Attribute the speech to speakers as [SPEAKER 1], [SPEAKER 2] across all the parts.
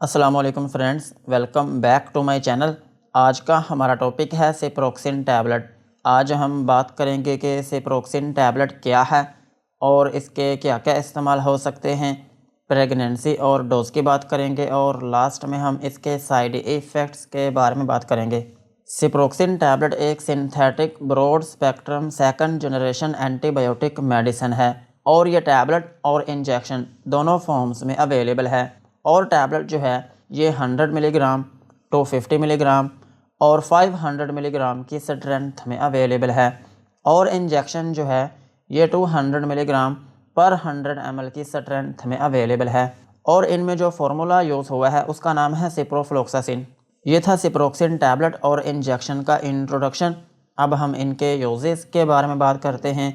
[SPEAKER 1] अस्सलामुअलैकुम friends, welcome back to my channel. आज का हमारा टॉपिक है सिप्रोक्सिन टैबलेट। आज हम बात करेंगे कि सिप्रोक्सिन टैबलेट क्या है और इसके क्या क्या इस्तेमाल हो सकते हैं। प्रेगनेंसी और डोज की बात करेंगे और लास्ट में हम इसके साइड इफ़ेक्ट्स के बारे में बात करेंगे। सिप्रोक्सिन टैबलेट एक synthetic broad spectrum second generation antibiotic medicine है और ये टैबलेट और इंजेक्शन दोनों फॉर्म्स में अवेलेबल है। और टैबलेट जो है ये 100 मिलीग्राम, 250 मिलीग्राम और 500 मिलीग्राम की स्ट्रेंथ में अवेलेबल है। और इंजेक्शन जो है ये 200 मिलीग्राम पर 100 ml की स्ट्रेंथ में अवेलेबल है। और इनमें जो फार्मूला यूज़ हुआ है उसका नाम है सिप्रोफ्लोक्सासिन। ये था सिप्रोक्सिन टैबलेट और इंजेक्शन का इंट्रोडक्शन। अब हम इनके यूजेस के बारे में बात करते हैं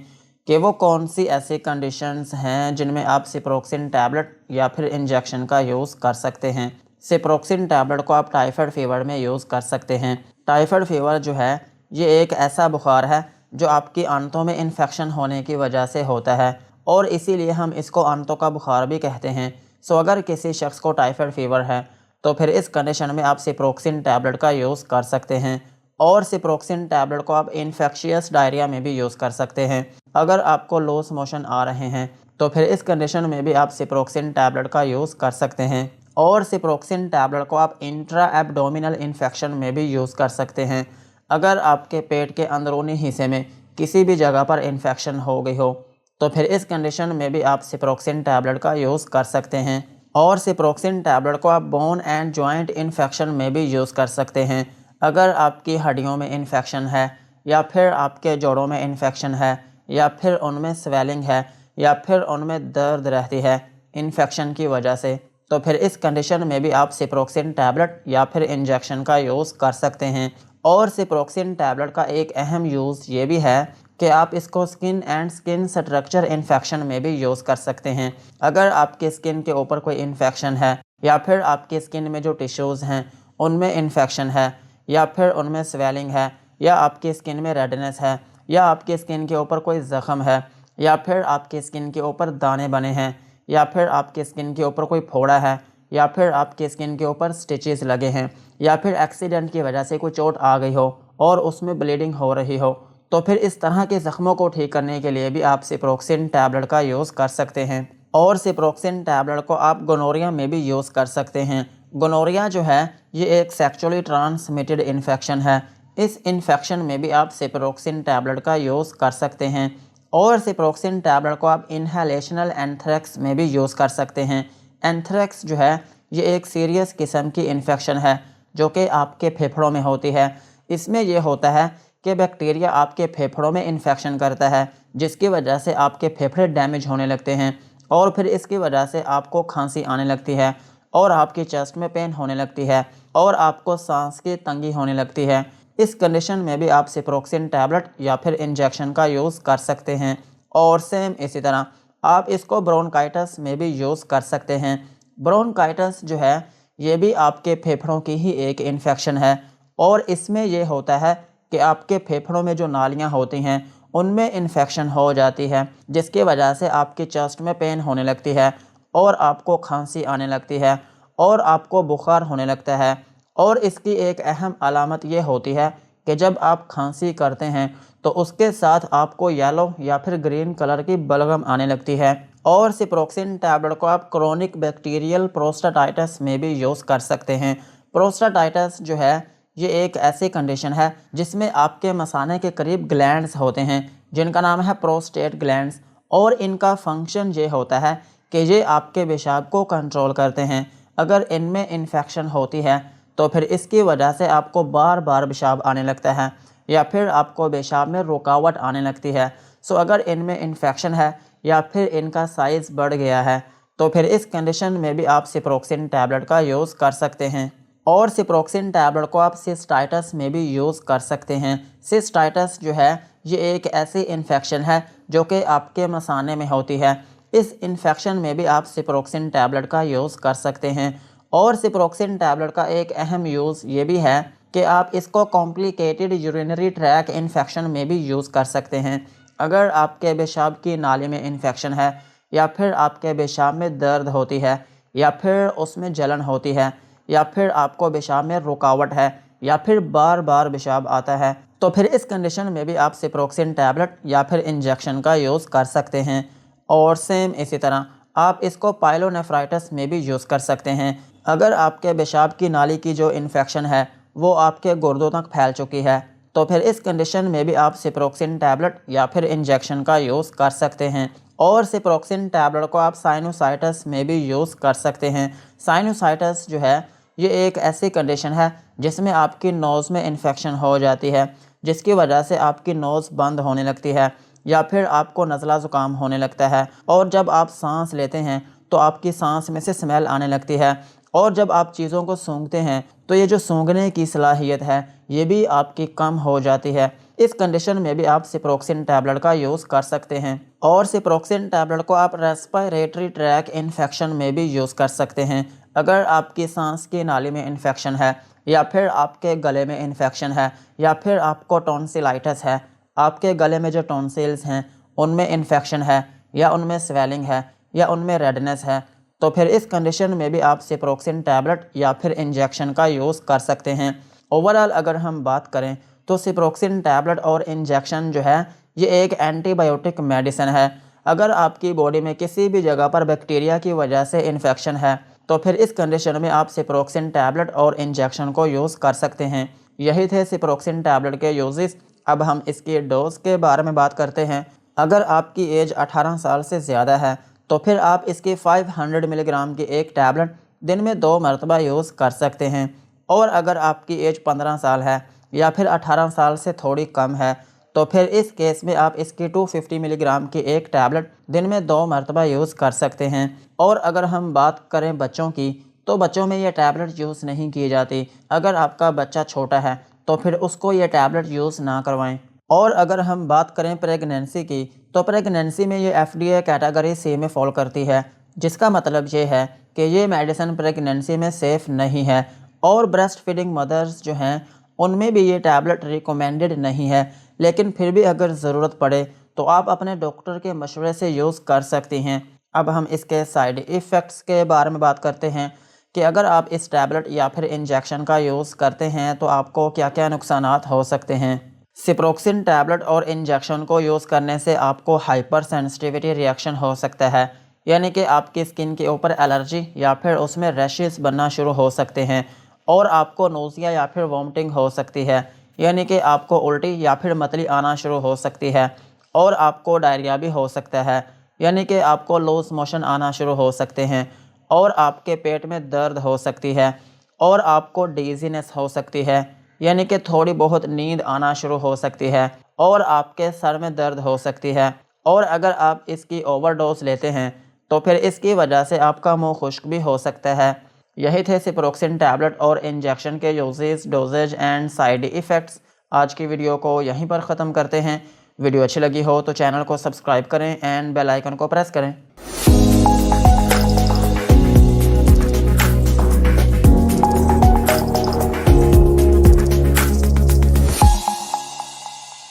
[SPEAKER 1] कि वो कौन सी ऐसी कंडीशंस हैं जिनमें आप सिप्रोक्सिन टैबलेट या फिर इंजेक्शन का यूज़ कर सकते हैं। सिप्रोक्सिन टैबलेट को आप टाइफाइड फीवर में यूज़ कर सकते हैं। टाइफाइड फीवर जो है ये एक ऐसा बुखार है जो आपकी आंतों में इन्फेक्शन होने की वजह से होता है और इसीलिए हम इसको आंतों का बुखार भी कहते हैं। सो अगर किसी शख्स को टाइफाइड फीवर है तो फिर इस कंडीशन में आप सिप्रोक्सिन टैबलेट का यूज़ कर सकते हैं। और सिप्रोक्सिन टैबलेट को आप इन्फेक्शियस डायरिया में भी यूज़ कर सकते हैं। अगर आपको लूज मोशन आ रहे हैं तो फिर इस कंडीशन में भी आप सिप्रोक्सिन टैबलेट का यूज़ कर सकते हैं। और सिप्रोक्सिन टैबलेट को आप इंट्रा एब्डोमिनल इन्फेक्शन में भी यूज़ कर सकते हैं। अगर आपके पेट के अंदरूनी हिस्से में किसी भी जगह पर इन्फेक्शन हो गई हो तो फिर इस कंडीशन में भी आप सिप्रोक्सिन टैबलेट का यूज़ कर सकते हैं। और सिप्रोक्सिन टैबलेट को आप बोन एंड जॉइंट इन्फेक्शन में भी यूज़ कर सकते हैं। अगर आपकी हड्डियों में इन्फेक्शन है या फिर आपके जोड़ों में इन्फेक्शन है या फिर उनमें स्वेलिंग है या फिर उनमें दर्द रहती है इन्फेक्शन की वजह से, तो फिर इस कंडीशन में भी आप सिप्रोक्सिन टैबलेट या फिर इंजेक्शन का यूज़ कर सकते हैं। और सिप्रोक्सिन टैबलेट का एक अहम यूज़ ये भी है कि आप इसको skin and skin structure infection में भी यूज़ कर सकते हैं। अगर आपके स्किन के ऊपर कोई इन्फेक्शन है या फिर आपकी स्किन में जो टिश्यूज़ हैं उनमें इन्फेक्शन है या फिर उनमें स्वेलिंग है या आपकी स्किन में रेडनेस है या आपकी स्किन के ऊपर कोई ज़ख़म है या फिर आपकी स्किन के ऊपर दाने बने हैं या फिर आपकी स्किन के ऊपर कोई फोड़ा है या फिर आपकी स्किन के ऊपर स्टिचेस लगे हैं या फिर एक्सीडेंट की वजह से कोई चोट आ गई हो और उसमें ब्लीडिंग हो रही हो, तो फिर इस तरह के ज़ख्मों को ठीक करने के लिए भी आप सिप्रोक्सिन टैबलेट का यूज़ कर सकते हैं। और सिप्रोक्सिन टैबलेट को आप गोनोरिया में भी यूज़ कर सकते हैं। गोनोरिया जो है ये एक सेक्सुअली ट्रांसमिटेड इन्फेक्शन है। इस इन्फेक्शन में भी आप सिप्रोक्सिन टैबलेट का यूज़ कर सकते हैं। और सिप्रोक्सिन टैबलेट को आप इनहेलेशनल एंथ्रेक्स में भी यूज़ कर सकते हैं। एंथ्रेक्स जो है ये एक सीरियस किस्म की इन्फेक्शन है जो कि आपके फेफड़ों में होती है। इसमें यह होता है कि बैक्टीरिया आपके फेफड़ों में इन्फेक्शन करता है जिसकी वजह से आपके फेफड़े डैमेज होने लगते हैं और फिर इसकी वजह से आपको खांसी आने लगती है और आपकी चेस्ट में पेन होने लगती है और आपको सांस की तंगी होने लगती है। इस कंडीशन में भी आप सिप्रोक्सिन टैबलेट या फिर इंजेक्शन का यूज़ कर सकते हैं। और सेम इसी तरह आप इसको ब्रोंकाइटिस में भी यूज़ कर सकते हैं। ब्रोंकाइटिस जो है ये भी आपके फेफड़ों की ही एक इन्फेक्शन है और इसमें ये होता है कि आपके फेफड़ों में जो नालियाँ होती हैं उनमें इन्फेक्शन हो जाती है जिसकी वजह से आपकी चेस्ट में पेन होने लगती है और आपको खांसी आने लगती है और आपको बुखार होने लगता है। और इसकी एक अहम अलामत ये होती है कि जब आप खांसी करते हैं तो उसके साथ आपको येलो या फिर ग्रीन कलर की बलगम आने लगती है। और सिप्रोक्सिन टैबलेट को आप क्रोनिक बैक्टीरियल प्रोस्टाटाइटिस में भी यूज़ कर सकते हैं। प्रोस्टाटाइटिस जो है ये एक ऐसी कंडीशन है जिसमें आपके मसाने के करीब ग्लैंड्स होते हैं जिनका नाम है प्रोस्टेट ग्लैंड्स। और इनका फंक्शन ये होता है कि ये आपके पेशाब को कंट्रोल करते हैं। अगर इनमें इन्फेक्शन होती है तो फिर इसकी वजह से आपको बार बार पेशाब आने लगता है या फिर आपको पेशाब में रुकावट आने लगती है। सो अगर इनमें इन्फेक्शन है या फिर इनका साइज़ बढ़ गया है तो फिर इस कंडीशन में भी आप सिप्रोक्सिन टैबलेट का यूज़ कर सकते हैं। और सिप्रोक्सिन टैबलेट को आप सिस्टाइटिस में भी यूज़ कर सकते हैं। सिस्टाइटिस जो है ये एक ऐसी इन्फेक्शन है जो कि आपके मसाने में होती है। इस इन्फेक्शन में भी आप सिप्रोक्सिन टैबलेट का यूज़ कर सकते हैं। और सिप्रोक्सिन टैबलेट का एक अहम यूज़ ये भी है कि आप इसको कॉम्प्लिकेटेड यूरिनरी ट्रैक इन्फेक्शन में भी यूज़ कर सकते हैं। अगर आपके पेशाब की नाली में इन्फेक्शन है या फिर आपके पेशाब में दर्द होती है या फिर उसमें जलन होती है, या फिर आपको पेशाब में रुकावट है, या फिर बार बार पेशाब आता है, तो फिर इस कंडीशन में भी आप सिप्रोक्सिन टैबलेट या फिर इंजेक्शन का यूज़ कर सकते हैं। और सेम इसी तरह आप इसको पाइलोनेफ्राइटिस में भी यूज़ कर सकते हैं। अगर आपके पेशाब की नाली की जो इन्फेक्शन है वो आपके गुर्दों तक फैल चुकी है, तो फिर इस कंडीशन में भी आप सिप्रोक्सिन टैबलेट या फिर इंजेक्शन का यूज़ कर सकते हैं। और सिप्रोक्सिन टैबलेट को आप साइनोसाइटिस में भी यूज़ कर सकते हैं। साइनोसाइटिस जो है ये एक ऐसी कंडीशन है जिसमें आपकी नोज़ में इन्फेक्शन हो जाती है, जिसकी वजह से आपकी नोज़ बंद होने लगती है या फिर आपको नज़ला ज़ुकाम होने लगता है। और जब आप सांस लेते हैं तो आपकी सांस में से स्मेल आने लगती है। और जब आप चीज़ों को सूंघते हैं तो ये जो सूंघने की सलाहियत है ये भी आपकी कम हो जाती है। इस कंडीशन में भी आप सिप्रोक्सिन टैबलेट का यूज़ कर सकते हैं। और सिप्रोक्सिन टैबलेट को आप रेस्पिरेटरी ट्रैक इन्फेक्शन में भी यूज़ कर सकते हैं। अगर आपकी सांस की नाली में इन्फेक्शन है, या फिर आपके गले में इन्फेक्शन है, या फिर आपको टॉन्सिलाइटिस है, आपके गले में जो टॉन्सिल्स हैं उनमें इन्फेक्शन है, या उनमें स्वेलिंग है, या उनमें रेडनेस है, तो फिर इस कंडीशन में भी आप सिप्रोक्सिन टैबलेट या फिर इंजेक्शन का यूज़ कर सकते हैं। ओवरऑल अगर हम बात करें तो सिप्रोक्सिन टैबलेट और इंजेक्शन जो है ये एक एंटीबायोटिक मेडिसिन है। अगर आपकी बॉडी में किसी भी जगह पर बैक्टीरिया की वजह से इन्फेक्शन है तो फिर इस कंडीशन में आप सिप्रोक्सिन टैबलेट और इंजेक्शन को यूज़ कर सकते हैं। यही थे सिप्रोक्सिन टैबलेट के यूजेस। अब हम इसकी डोज के बारे में बात करते हैं। अगर आपकी एज 18 साल से ज़्यादा है तो फिर आप इसकी 500 मिलीग्राम की एक टैबलेट दिन में 2 मरतबा यूज़ कर सकते हैं। और अगर आपकी एज 15 साल है या फिर 18 साल से थोड़ी कम है तो फिर इस केस में आप इसकी 250 मिलीग्राम की एक टैबलेट दिन में 2 मरतबा यूज़ कर सकते हैं। और अगर हम बात करें बच्चों की तो बच्चों में ये टैबलेट यूज़ नहीं की जाती। अगर आपका बच्चा छोटा है तो फिर उसको ये टैबलेट यूज़ ना करवाएं। और अगर हम बात करें प्रेगनेंसी की तो प्रेगनेंसी में ये FDA कैटेगरी C में फॉल करती है, जिसका मतलब ये है कि ये मेडिसिन प्रेगनेंसी में सेफ़ नहीं है। और ब्रेस्ट फीडिंग मदर्स जो हैं उनमें भी ये टैबलेट रिकमेंडेड नहीं है, लेकिन फिर भी अगर ज़रूरत पड़े तो आप अपने डॉक्टर के मशवरे से यूज़ कर सकती हैं। अब हम इसके साइड इफ़ेक्ट्स के बारे में बात करते हैं कि अगर आप इस टैबलेट या फिर इंजेक्शन का यूज़ करते हैं तो आपको क्या क्या नुकसानात हो सकते हैं। सिप्रोक्सिन टैबलेट और इंजेक्शन को यूज़ करने से आपको हाइपर सेंसिटिविटी रिएक्शन हो सकता है, यानी कि आपकी स्किन के ऊपर एलर्जी या फिर उसमें रैशेस बनना शुरू हो सकते हैं। और आपको नोज़िया या फिर वॉमिटिंग हो सकती है, यानी कि आपको उल्टी या फिर मतली आना शुरू हो सकती है। और आपको डायरिया भी हो सकता है, यानी कि आपको लूज़ मोशन आना शुरू हो सकते हैं। और आपके पेट में दर्द हो सकती है। और आपको डीजीनेस हो सकती है, यानी कि थोड़ी बहुत नींद आना शुरू हो सकती है। और आपके सर में दर्द हो सकती है। और अगर आप इसकी ओवरडोज लेते हैं तो फिर इसकी वजह से आपका मुंह खुश्क भी हो सकता है। यही थे सिप्रोक्सिन टैबलेट और इंजेक्शन के uses, dosages and side effects. आज की वीडियो को यहीं पर ख़त्म करते हैं। वीडियो अच्छी लगी हो तो चैनल को सब्सक्राइब करें एंड बेल आइकन को प्रेस करें।